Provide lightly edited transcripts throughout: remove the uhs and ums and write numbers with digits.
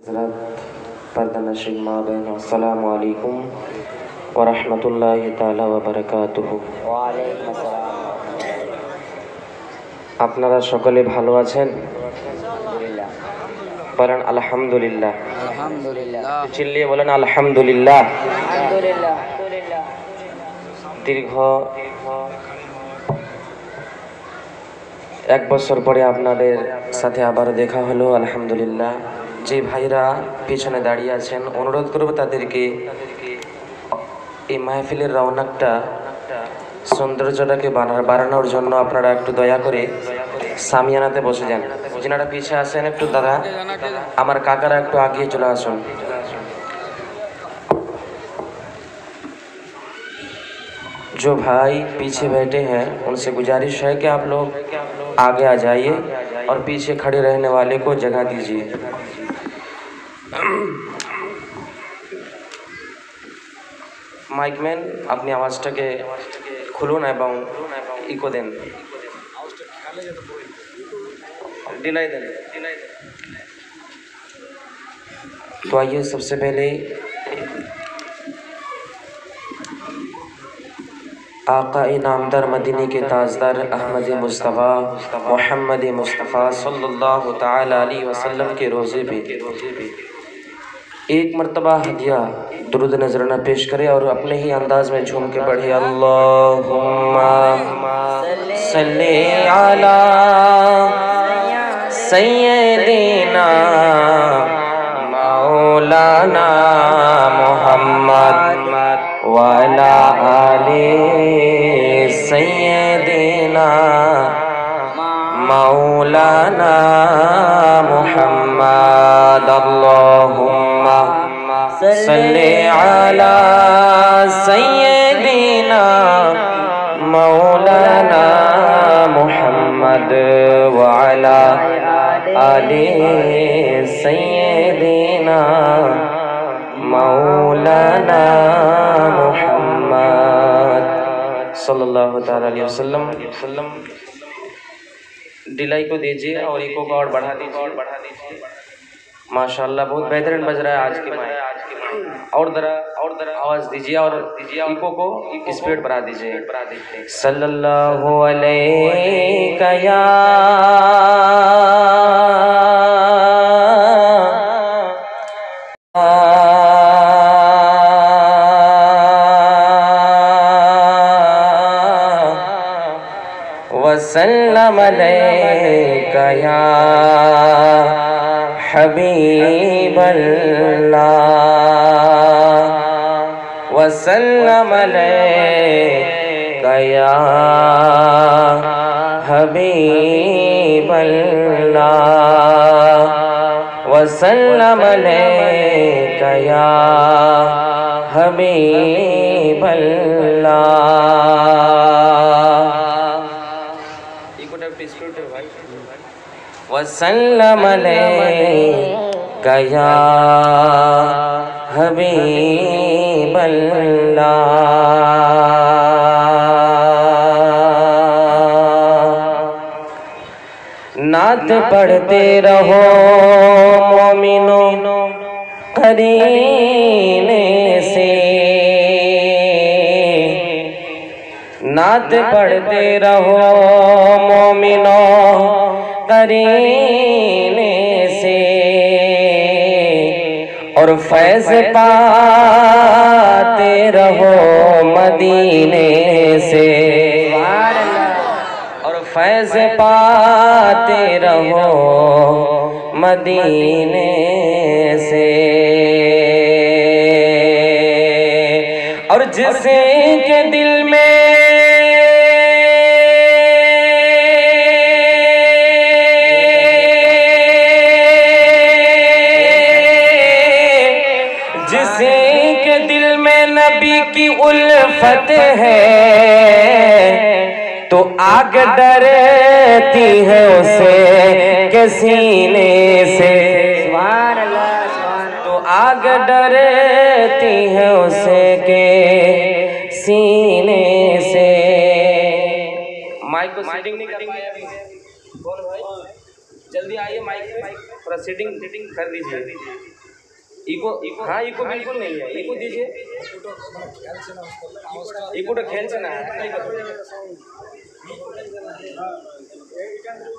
हज़रत पर्दानशीन माँ बहन अस्सलामु अलैकुम व रहमतुल्लाहि ताला व बाराकातुहु। ওয়ালাইকুম আসসালাম। আপনারা সকলে ভালো আছেন? আলহামদুলিল্লাহ। বলেন আলহামদুলিল্লাহ। আলহামদুলিল্লাহ। চিল্লিয়ে বলেন আলহামদুলিল্লাহ। আলহামদুলিল্লাহ। দীর্ঘ এক বছর পরে আপনাদের সাথে আবার দেখা হলো, আলহামদুলিল্লাহ। যে ভাইরা পিছনে দাঁড়িয়ে আছেন, অনুরোধ করব তাদেরকে এই মাহফিলের রওনাকটা সৌন্দর্যটাকে বাড়ানোর জন্য আপনারা একটু দয়া করে সামিয়ানাতে বসে যান। যিনারা পিছিয়ে আসেন একটু দাদা, আমার কাকারা একটু আগিয়ে চলে আসুন। जो भाई पीछे बैठे हैं उनसे गुजारिश है कि आप लोग आगे आ जाइए और पीछे खड़े रहने वाले को जगह दीजिए। মাইকম্যান আপনি আওয়াজটাকে খুলুন এবং ইকো দেন, डिलाई दें। तो आइए सबसे पहले आका नामदार मदीने के ताजदार अहमद मुस्तफ़ा मोहम्मद मुस्तफ़ा सल्लल्लाहु ताला अलैहि वसल्लम के रोज़े पे एक मर्तबा हदिया दुरूद नजराना पेश करे और अपने ही अंदाज में झूम के पढ़े अल्लाहुम्मा सल्ली अला सय्यदिना मौलाना मुहम्मद व अला आले सय्यदिना मौलाना मुहम्मद अल्लाहुम्मा सल्ली अला सय्यदिना मौलाना मुहम्मद व अला आले सय्यदिना मौलाना मुहम्मद सल्लल्लाहु ताला अलैहि वसल्लम। डिलाई को दीजिए और इको को और बढ़ा दीजिए। माशाल्लाह बहुत बेहतरीन बज रहा है आज की माइक। और जरा आवाज दीजिए और इको को स्पीड बढ़ा दीजिए। सल्लल्लाहु अलैका या वसल्लम अलैका या हबीबल्लाह वसल्लम अलैका या हबीबल्लाह वसल्लम अलैका या हबीबल्लाह। वसल्लम अलैका या हबीबल्लाह। नात पढ़ते रहो मोमिनो करीने से, नात पढ़ते रहो मोमिनो करीने से और फैज़ पाते रहो मदीने से, और फैज़ पाते रहो मदीने से। और जिसे के दिल में नबी की उल्फत है तो आग डरती है उसे के सीने से, तो आग डरती है उसे के सीने से। माइक को सेटिंग नहीं कर पाया अभी। जल्दी आइए माइक पे, थोड़ा सेटिंग कर दीजिए। इको हाँ इको बिल्कुल नहीं है, इको दीजिए। इकोটা খেলছে না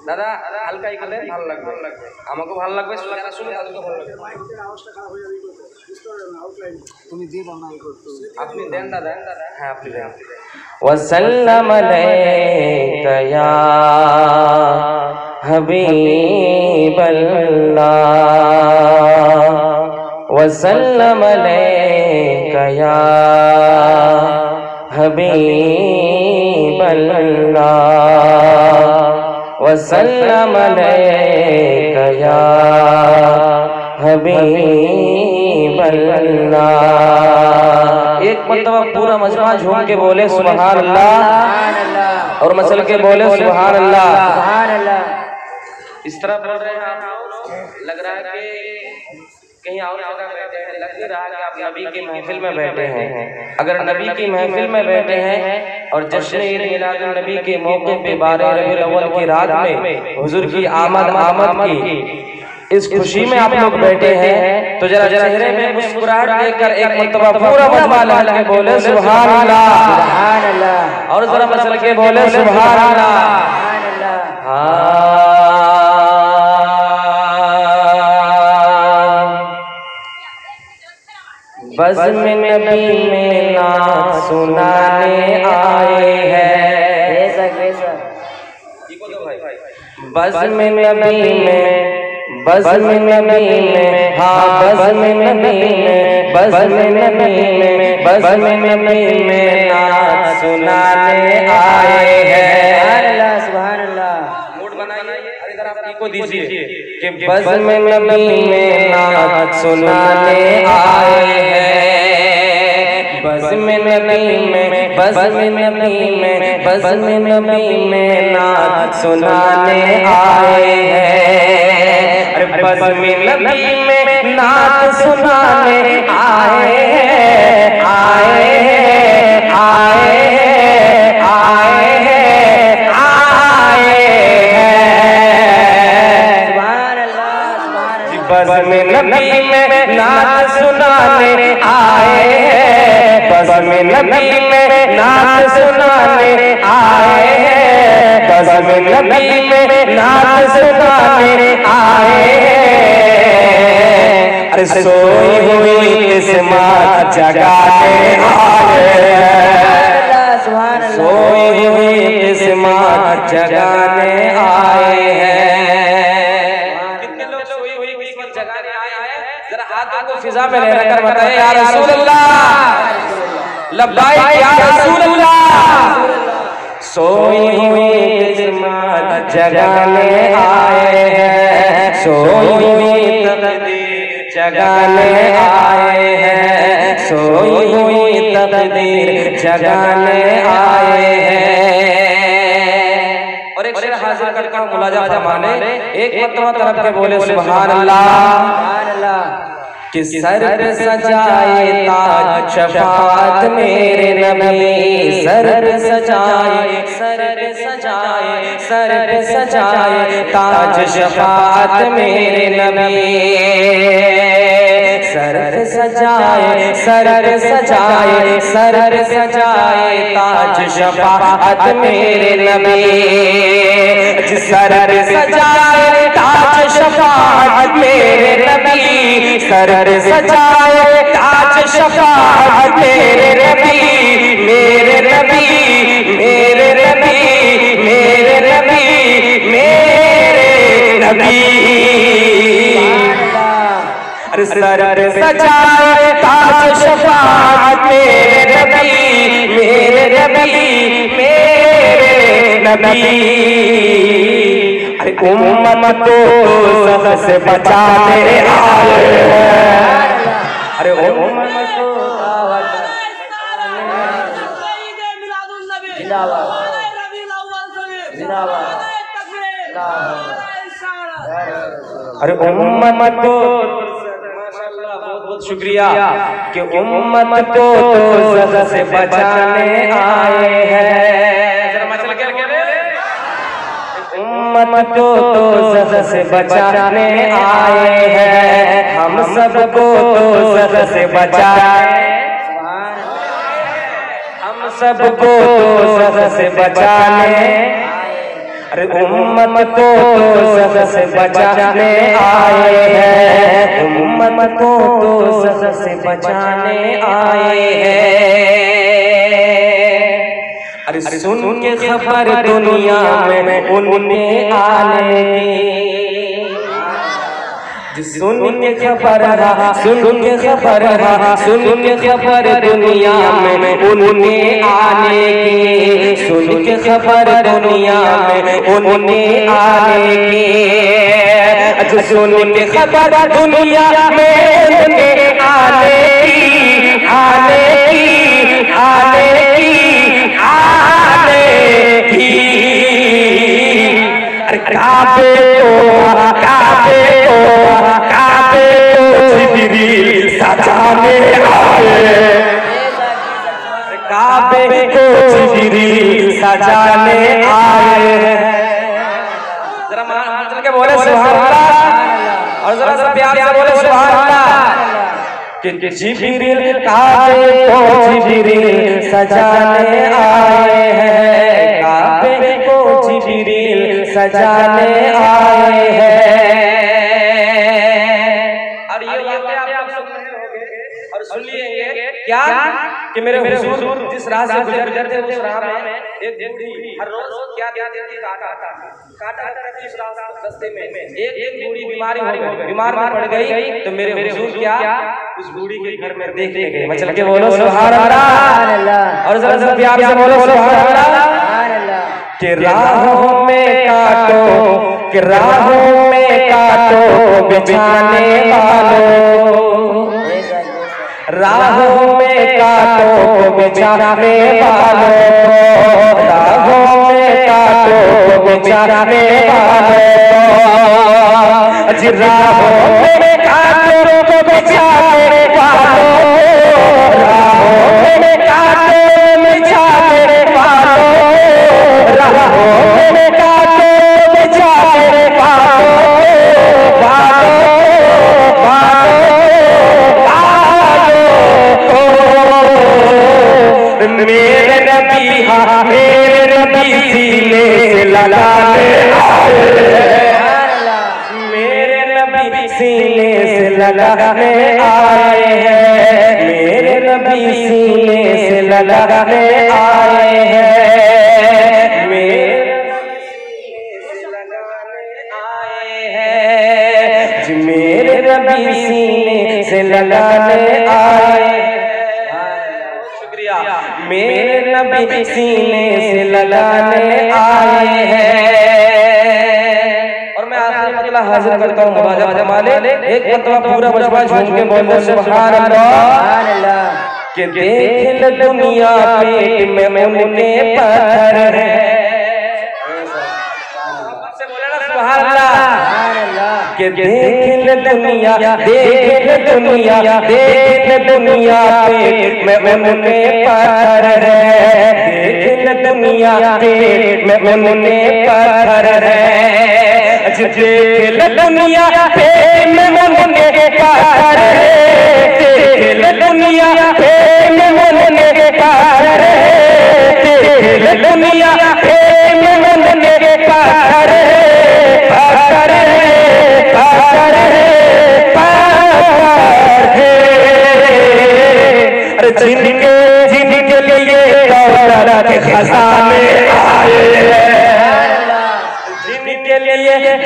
দাদা, হালকা ইকো দেন, ভালো লাগবে, আমাকে ভালো লাগবে, যারা শুনে তাদেরকে ভালো লাগবে। তুমি দিয়ে দাও না ইকো, আপনি দেন দাদা। হ্যাঁ আপনি দেন। वसल्लम अलैका या हबीबल्लाह, वसल्लम अलैका या हबीबल्लाह, वसल्लम अलैका या हबीबल्लाह। एक मरतबा पूरा मजमा झूम के बोले सुभान अल्लाह, और मसल के बोले सुभान अल्लाह। इस तरह बोल रहे हैं आप लोग, लग रहा है कि कहीं और जगह बैठे हैं, लग नहीं रहा कि आप नबी की महफिल में बैठे हैं। अगर नबी की महफिल में बैठे हैं और जश्न ईद मिलाद नबी के मौके पे 12 रबीउल अव्वल की रात में हुजूर की आमद की इस खुशी में आप लोग बैठे हैं, तो जरा चेहरे में मुस्कुराहट देकर एक मरतबा पूरा मजमा लहल के बोले सुभान अल्लाह, और जरा मसल के बोले सुभान अल्लाह। बज़्म नबी में ना सुनाने आए हैं, बज़्म नबी में, बज़्म नबी में, हाँ बज़्म नबी में, बज़्म नबी में, बज़्म नबी में ना सुनाने आए हैं। सुभान अल्लाह। मूड बनाइए, इधर आप इको दीजिए कि बज़्म नबी में ना सुनाने आए हैं, बज़्म नबी में, बज़्म नबी में, बज़्म नबी में ना सुनाने आए हैं। अरे बज़्म नबी में नात सुनाने आए हैं, आए हैं, आए हैं, आए हैं, आए हैं। बज़्म नबी में नात सुनाने आए हैं, बज़्म नबी में नात सुनाने आए हैं, बज़्म नबी में नात सुनाने आए हैं। अरे सोई हुई किस्मत जगाने आए हैं, सोई हुई किस्मत जगाने आए हैं। कितने लोग सोई हुई किस्मत जगाने आए हैं? जरा हाथों को फिजा में ले रखकर बताएं या रसूल अल्लाह, लब्बाइक या रसूल अल्लाह। सोई हुई किस्मत जगाने आए हैं, सोई हुई तकदीर जगाने आए हैं, सोई हुई तकदीर जगाने आए हैं। और एक शेर हाजिर करके मुलाजा फरमाने, एक मरतबा तरफ के बोले सुभान अल्लाह। कि सर पे सजाए ताज शफाअत मेरे नबी, सर पे सजाए, सर पे सजाए, सर पे सजाए ताज शफाअत मेरे नबी, सर पे सजाए, सर पे सजाए, सर पे सजाए ताज शफाअत मेरे नबी, सर पे सजाए ताज शफाअत मेरे नबी, सर पे सजाए ताज शफाअत मेरे नबी, मेरे नबी, मेरे नबी, मेरे नबी, मेरे नबी। अरे सर पे सजाए ताज शफाअत मेरे नबी, मेरे नबी, मेरे नबी। अरे उम्मत को सख्त से बचाने आए हैं, अरे उम्मत को अरे उम्मत को बहुत शुक्रिया कि उम्मत को सख्त से बचाने आए हैं। उम्मत को दोज़ख से बचाने आए हैं, हम सबको दोज़ख से बचाए, हम सबको दोज़ख से बचाने, अरे उम्मत को दोज़ख से बचाने आए हैं, उम्मत को दोज़ख से बचाने आए हैं। अरे सुन के खबर दुनिया में उनके आने की, सुन के खबर, सुन के खबर, सुन के खबर दुनिया में उनके आने की, सुन के खबर दुनिया में उनके आने की, अच्छा सुन के खबर दुनिया में उनके आने की, आने की, आने की, आने की। अरे काबे को, काबे को, काबे को जिब्रील सजाने आए, काबे को जिब्रील सजाने आए। जरा चल के बोले सुभान अल्लाह, और जरा प्यार से बोले सुभान अल्लाह। कि जिब्रील काबे को जिब्रील सजाने आए हैं, काबे को जिब्रील सजाने आए हैं। और ये वाक़या आप सुन रहे होंगे और सुन लिए क्या कि मेरे हुजूर जिस राह से गुजरते उस राह में एक बूढ़ी हर रोज क्या देती काटा करती उस रास्ते में एक बूढ़ी बीमार पड़ गई, तो मेरे हुजूर क्या उस बूढ़ी के घर में देखने गए। मैं चल के बोलो सुभान अल्लाह, और जरा प्यार से बोलो सुभान अल्लाह। कि राहों में काटो, कि राहों में काटो बिछाने वालों, राहों में काटो बिछाने वालों, राहों में काटो बिछाने वालों, जी राहों में काटो बिछाने वालों, राहों में काटो बिछाने वालों, राहों में काटो बिछाने वालों, मेरे नबी, हाँ मेरे नबी सीने से लगाने आए, मेरे नबी सीने से लगाने आए हैं, मेरे नबी सीने से लगाने आए हैं, मेरे मेरे नबी सीने से लगाने आए हैं। शुक्रिया, मेरे नबी सीने से लगाने आए हैं। और मैं आखिरी मतला हाजिर करता हूँ नवाजा जमाले, एक मतला पूरा मजमा झूम के बोलो सुभान अल्लाह। कि देख ल दुनिया पेट में उनके पत्थर है, सुभान अल्लाह। कि देख ल दुनिया, देख ल दुनिया, देख ल दुनिया पेट में उनके पत्थर है, देख ल दुनिया पेट में उनके पत्थर है, देख ल दुनिया पेट में उनके पत्थर है, देख ल दुनिया पेट में उनके पत्थर है, देख ल दुनिया पेट में उनके पत्थर है, पत्थर है, पत्थर है, पत्थर है। अरे जिनके लिए दौलत के खजाने आए हैं, जिनके लिए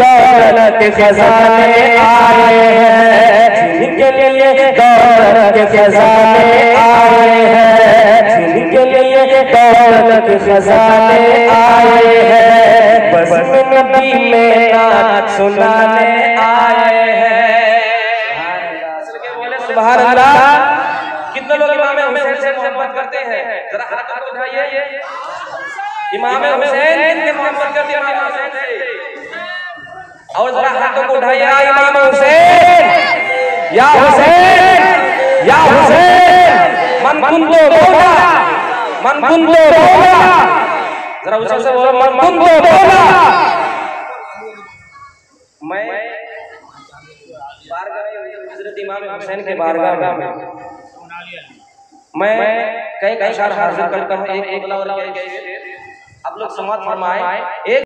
दौलत के खजाने आए हैं, जिनके लिए दौलत के खजाने आए हैं, जिनके लिए दौलत के खजाने आए हैं, बस नबी में नात सुनाने आए हैं। सुभान अल्लाह। कितने लोग इमाम हुसैन से मोहब्बत करते हैं? जरा हाथ उठाइए। इमाम हुसैन कितने मोहब्बत करते हैं इमाम हुसैन से? और जरा हाथों को उठाइए, इमाम हुसैन, या हुसैन, या हुसैन, मन कुंदो बोला, मन कुंदो बोला, जरा ऊंचे से बोलो, मन कुंदो बोला, मैं हज़रत इमाम हुसैन के बारगाह में मैं कई अशआर हाजिर करता हूँ। एक आप लोग समाअत फरमाएं। एक